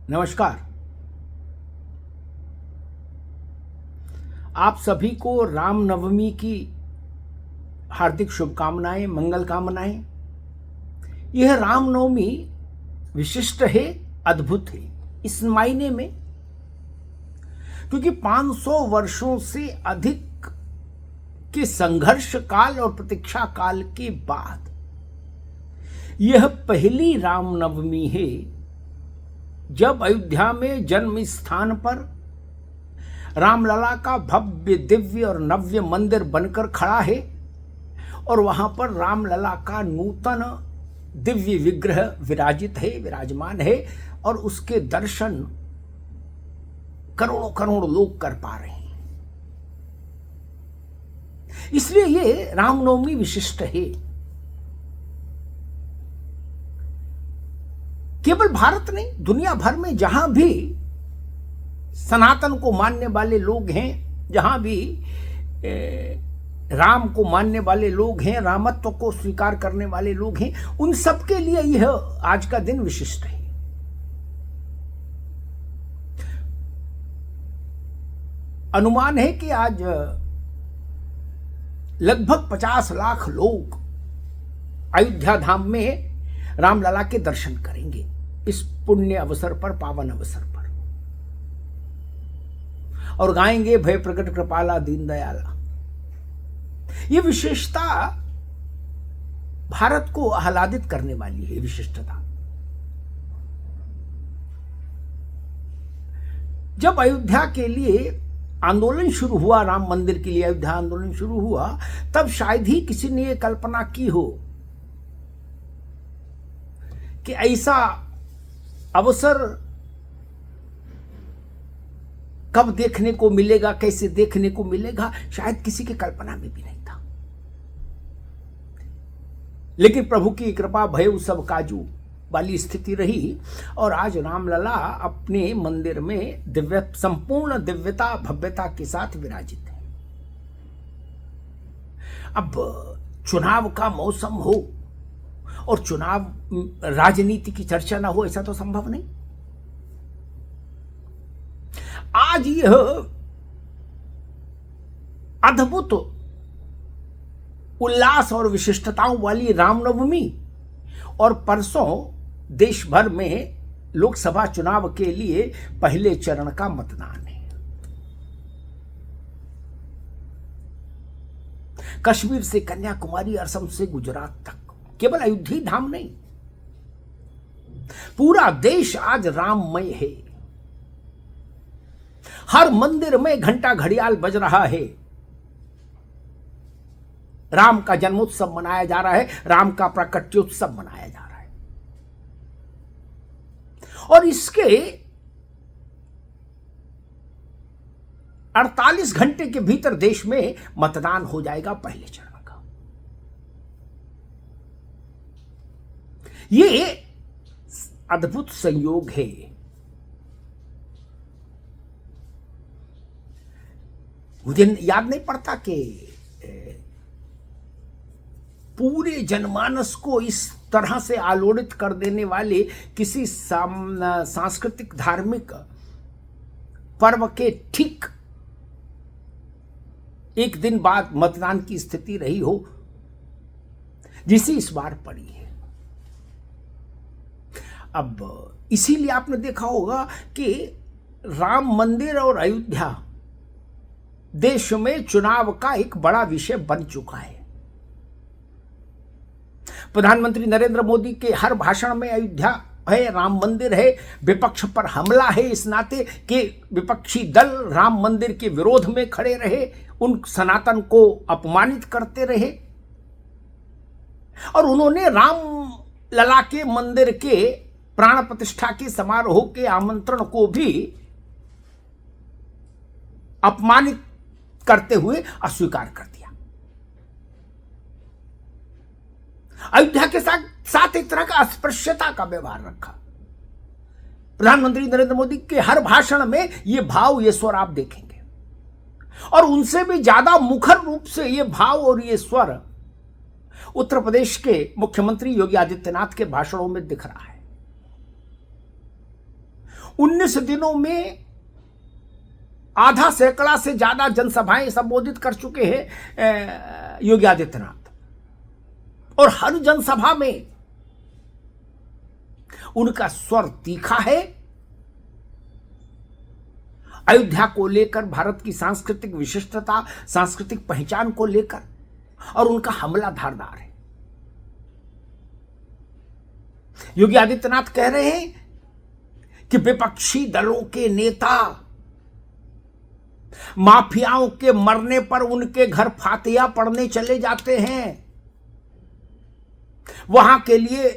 नमस्कार। आप सभी को रामनवमी की हार्दिक शुभकामनाएं, मंगल कामनाएं। यह रामनवमी विशिष्ट है, अद्भुत है इस मायने में क्योंकि 500 वर्षों से अधिक के संघर्ष काल और प्रतीक्षा काल के बाद यह पहली रामनवमी है जब अयोध्या में जन्म स्थान पर रामलला का भव्य दिव्य और नव्य मंदिर बनकर खड़ा है और वहां पर रामलला का नूतन दिव्य विग्रह विराजित है, विराजमान है और उसके दर्शन करोड़ों करोड़ लोग कर पा रहे हैं। इसलिए ये रामनवमी विशिष्ट है। केवल भारत नहीं, दुनिया भर में जहां भी सनातन को मानने वाले लोग हैं, जहां भी राम को मानने वाले लोग हैं, रामत्व को स्वीकार करने वाले लोग हैं, उन सब के लिए यह आज का दिन विशिष्ट है। अनुमान है कि आज लगभग 50 लाख लोग अयोध्या धाम में रामलला के दर्शन करेंगे इस पुण्य अवसर पर, पावन अवसर पर, और गाएंगे भय प्रकट कृपाला दीन दयाला। यह विशेषता भारत को आह्लादित करने वाली है। विशिष्टता जब अयोध्या के लिए आंदोलन शुरू हुआ, राम मंदिर के लिए अयोध्या आंदोलन शुरू हुआ, तब शायद ही किसी ने यह कल्पना की हो कि ऐसा अवसर कब देखने को मिलेगा, कैसे देखने को मिलेगा, शायद किसी की कल्पना में भी नहीं था। लेकिन प्रभु की कृपा भय सब काजू वाली स्थिति रही और आज रामलला अपने मंदिर में दिव्य, संपूर्ण दिव्यता भव्यता के साथ विराजित है। अब चुनाव का मौसम हो और चुनाव राजनीति की चर्चा ना हो, ऐसा तो संभव नहीं। आज यह अद्भुत उल्लास और विशिष्टताओं वाली रामनवमी और परसों देश भर में लोकसभा चुनाव के लिए पहले चरण का मतदान है। कश्मीर से कन्याकुमारी, असम से गुजरात तक, केवल अयोध्या धाम नहीं, पूरा देश आज राममय है। हर मंदिर में घंटा घड़ियाल बज रहा है। राम का जन्मोत्सव मनाया जा रहा है, राम का प्राकट्योत्सव मनाया जा रहा है। और इसके 48 घंटे के भीतर देश में मतदान हो जाएगा पहले चरण का। ये अद्भुत संयोग है। मुझे याद नहीं पड़ता कि पूरे जनमानस को इस तरह से आलोड़ित कर देने वाले किसी सांस्कृतिक धार्मिक पर्व के ठीक एक दिन बाद मतदान की स्थिति रही हो जिसे इस बार पड़ी है। अब इसीलिए आपने देखा होगा कि राम मंदिर और अयोध्या देश में चुनाव का एक बड़ा विषय बन चुका है। प्रधानमंत्री नरेंद्र मोदी के हर भाषण में अयोध्या है, राम मंदिर है, विपक्ष पर हमला है इस नाते कि विपक्षी दल राम मंदिर के विरोध में खड़े रहे, उन सनातन को अपमानित करते रहे और उन्होंने राम लला के मंदिर के प्राण प्रतिष्ठा के समारोह के आमंत्रण को भी अपमानित करते हुए अस्वीकार कर दिया। अयोध्या के साथ एक तरह का अस्पृश्यता का व्यवहार रखा। प्रधानमंत्री नरेंद्र मोदी के हर भाषण में ये भाव, ये स्वर आप देखेंगे और उनसे भी ज्यादा मुखर रूप से ये भाव और ये स्वर उत्तर प्रदेश के मुख्यमंत्री योगी आदित्यनाथ के भाषणों में दिख रहा है। 19 दिनों में आधा सैकड़ा से ज्यादा जनसभाएं संबोधित कर चुके हैं योगी आदित्यनाथ, और हर जनसभा में उनका स्वर तीखा है। अयोध्या को लेकर, भारत की सांस्कृतिक विशिष्टता, सांस्कृतिक पहचान को लेकर, और उनका हमला धारदार है। योगी आदित्यनाथ कह रहे हैं कि विपक्षी दलों के नेता माफियाओं के मरने पर उनके घर फातिहा पढ़ने चले जाते हैं, वहां के लिए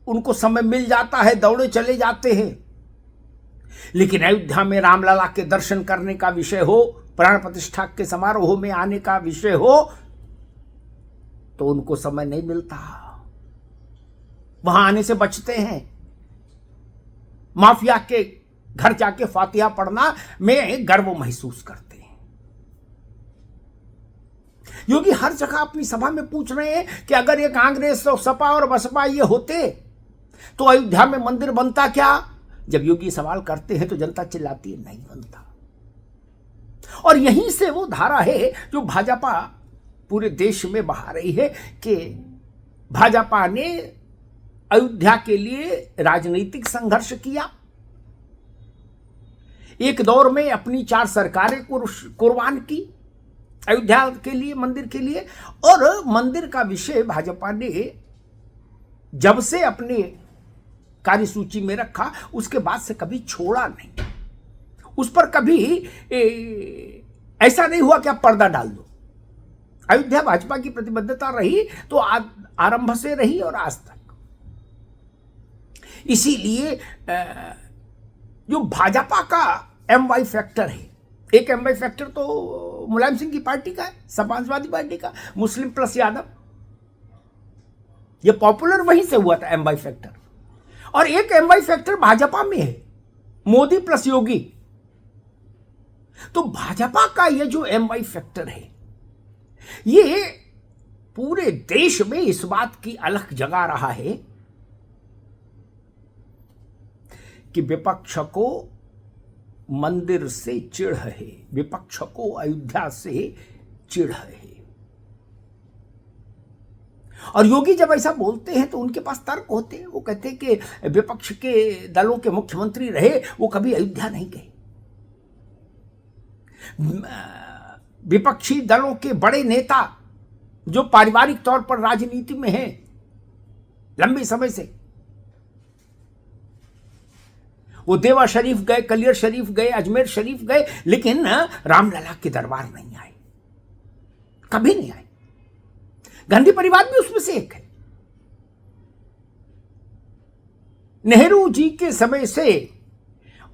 उनको समय मिल जाता है, दौड़े चले जाते हैं। लेकिन अयोध्या में रामलला के दर्शन करने का विषय हो, प्राण प्रतिष्ठा के समारोह में आने का विषय हो, तो उनको समय नहीं मिलता, वहां आने से बचते हैं। माफिया के घर जाके फातिहा पढ़ना में गर्व महसूस करते हैं। योगी हर जगह अपनी सभा में पूछ रहे हैं कि अगर ये कांग्रेस और सपा और बसपा ये होते तो अयोध्या में मंदिर बनता क्या? जब योगी सवाल करते हैं तो जनता चिल्लाती है, नहीं बनता। और यहीं से वो धारा है जो भाजपा पूरे देश में बहा रही है कि भाजपा ने अयोध्या के लिए राजनीतिक संघर्ष किया, एक दौर में अपनी 4 सरकारें कुर्बान की अयोध्या के लिए, मंदिर के लिए, और मंदिर का विषय भाजपा ने जब से अपने कार्यसूची में रखा उसके बाद से कभी छोड़ा नहीं। उस पर कभी ऐसा नहीं हुआ कि आप पर्दा डाल दो। अयोध्या भाजपा की प्रतिबद्धता रही तो आरंभ से रही और आज तक। इसीलिए जो भाजपा का MY फैक्टर है, एक MY फैक्टर तो मुलायम सिंह की पार्टी का है, समाजवादी पार्टी का, मुस्लिम प्लस यादव, ये पॉपुलर वहीं से हुआ था MY फैक्टर। और एक MY फैक्टर भाजपा में है, मोदी प्लस योगी। तो भाजपा का ये जो MY फैक्टर है, ये पूरे देश में इस बात की अलख जगा रहा है कि विपक्ष को मंदिर से चिढ़ है, विपक्ष को अयोध्या से चिढ़ है। और योगी जब ऐसा बोलते हैं तो उनके पास तर्क होते हैं। वो कहते हैं कि विपक्ष के दलों के मुख्यमंत्री रहे, वो कभी अयोध्या नहीं गए। विपक्षी दलों के बड़े नेता जो पारिवारिक तौर पर राजनीति में हैं लंबे समय से, वो देवा शरीफ गए, कलियर शरीफ गए, अजमेर शरीफ गए, लेकिन रामलला के दरबार नहीं आए, कभी नहीं आए। गांधी परिवार भी उसमें से एक है। नेहरू जी के समय से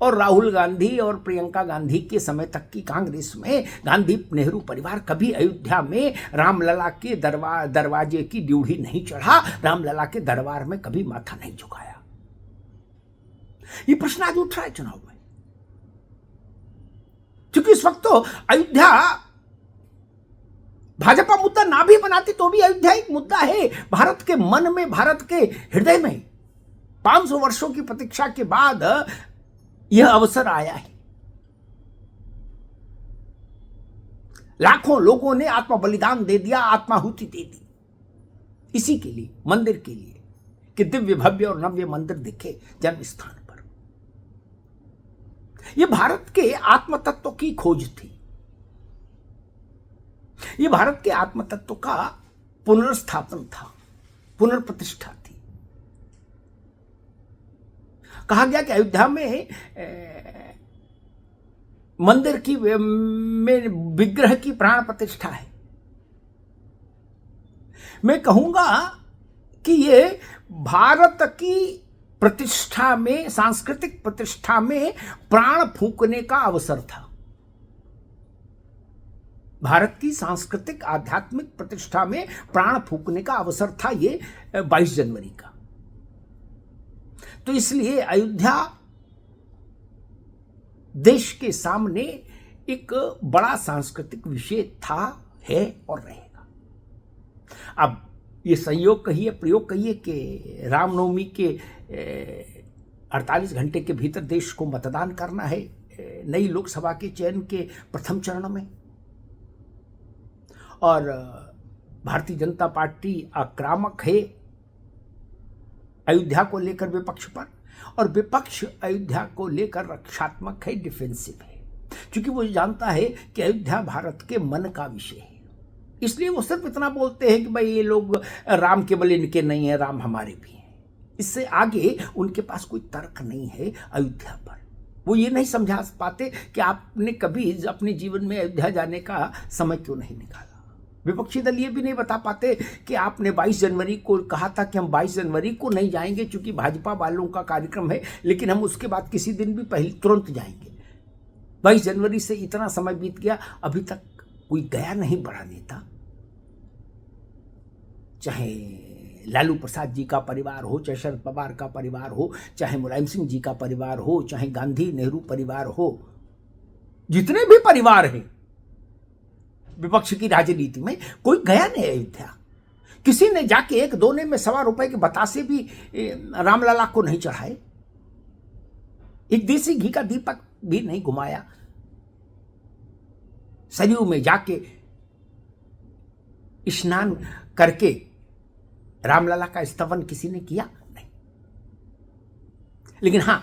और राहुल गांधी और प्रियंका गांधी के समय तक की कांग्रेस में गांधी नेहरू परिवार कभी अयोध्या में रामलला के दरवाजे की ड्यूढ़ी नहीं चढ़ा, रामलला के दरबार में कभी माथा नहीं झुकाया। ये प्रश्न आज उठ रहा है चुनाव में, क्योंकि इस वक्त तो अयोध्या भाजपा मुद्दा ना भी बनाती तो भी अयोध्या एक मुद्दा है भारत के मन में, भारत के हृदय में। 500 वर्षों की प्रतीक्षा के बाद यह अवसर आया है। लाखों लोगों ने आत्मा बलिदान दे दिया, आत्माहुति दे दी इसी के लिए, मंदिर के लिए, कि दिव्य भव्य और नव्य मंदिर दिखे जन्म स्थान पर। यह भारत के आत्म तत्व की खोज थी, यह भारत के आत्म तत्व का पुनर्स्थापन था, पुनर्प्रतिष्ठा थी। कहा गया कि अयोध्या में मंदिर की में विग्रह की प्राण प्रतिष्ठा है। मैं कहूंगा कि ये भारत की प्रतिष्ठा में, सांस्कृतिक प्रतिष्ठा में प्राण फूंकने का अवसर था। भारत की सांस्कृतिक आध्यात्मिक प्रतिष्ठा में प्राण फूंकने का अवसर था ये 22 जनवरी का। तो इसलिए अयोध्या देश के सामने एक बड़ा सांस्कृतिक विषय था, है और रहेगा। अब ये संयोग कहिए, प्रयोग कहिए कि रामनवमी के 48 घंटे के भीतर देश को मतदान करना है नई लोकसभा के चयन के प्रथम चरण में। और भारतीय जनता पार्टी आक्रामक है अयोध्या को लेकर विपक्ष पर, और विपक्ष अयोध्या को लेकर रक्षात्मक है, डिफेंसिव है, क्योंकि वो जानता है कि अयोध्या भारत के मन का विषय है। इसलिए वो सिर्फ इतना बोलते हैं कि भाई ये लोग राम केवल इनके नहीं है, राम हमारे भी हैं। इससे आगे उनके पास कोई तर्क नहीं है अयोध्या पर। वो ये नहीं समझा पाते कि आपने कभी अपने जीवन में अयोध्या जाने का समय क्यों नहीं निकाला। विपक्षी दल ये भी नहीं बता पाते कि आपने 22 जनवरी को कहा था कि हम 22 जनवरी को नहीं जाएंगे क्योंकि भाजपा वालों का कार्यक्रम है, लेकिन हम उसके बाद किसी दिन भी पहले तुरंत जाएंगे। 22 जनवरी से इतना समय बीत गया, अभी तक कोई गया नहीं बड़ा नेता। चाहे लालू प्रसाद जी का परिवार हो, चाहे शरद पवार का परिवार हो, चाहे मुलायम सिंह जी का परिवार हो, चाहे गांधी नेहरू परिवार हो, जितने भी परिवार हैं विपक्ष की राजनीति में, कोई गया नहीं अयोध्या। किसी ने जाके एक दोने में ₹1.25 के बतासे भी रामलला को नहीं चढ़ाए, एक देसी घी का दीपक भी नहीं घुमाया, सरयू में जाके स्नान करके रामलला का स्तवन किसी ने किया नहीं। लेकिन हां,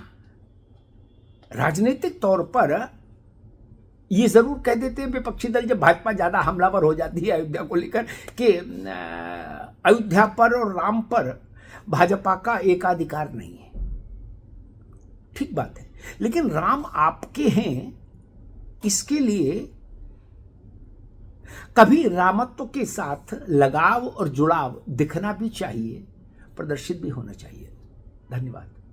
राजनीतिक तौर पर ये जरूर कह देते हैं विपक्षी दल, जब भाजपा ज्यादा हमलावर हो जाती है अयोध्या को लेकर, कि अयोध्या पर और राम पर भाजपा का एकाधिकार नहीं है। ठीक बात है, लेकिन राम आपके हैं, इसके लिए कभी रामत्व के साथ लगाव और जुड़ाव दिखना भी चाहिए, प्रदर्शित भी होना चाहिए। धन्यवाद।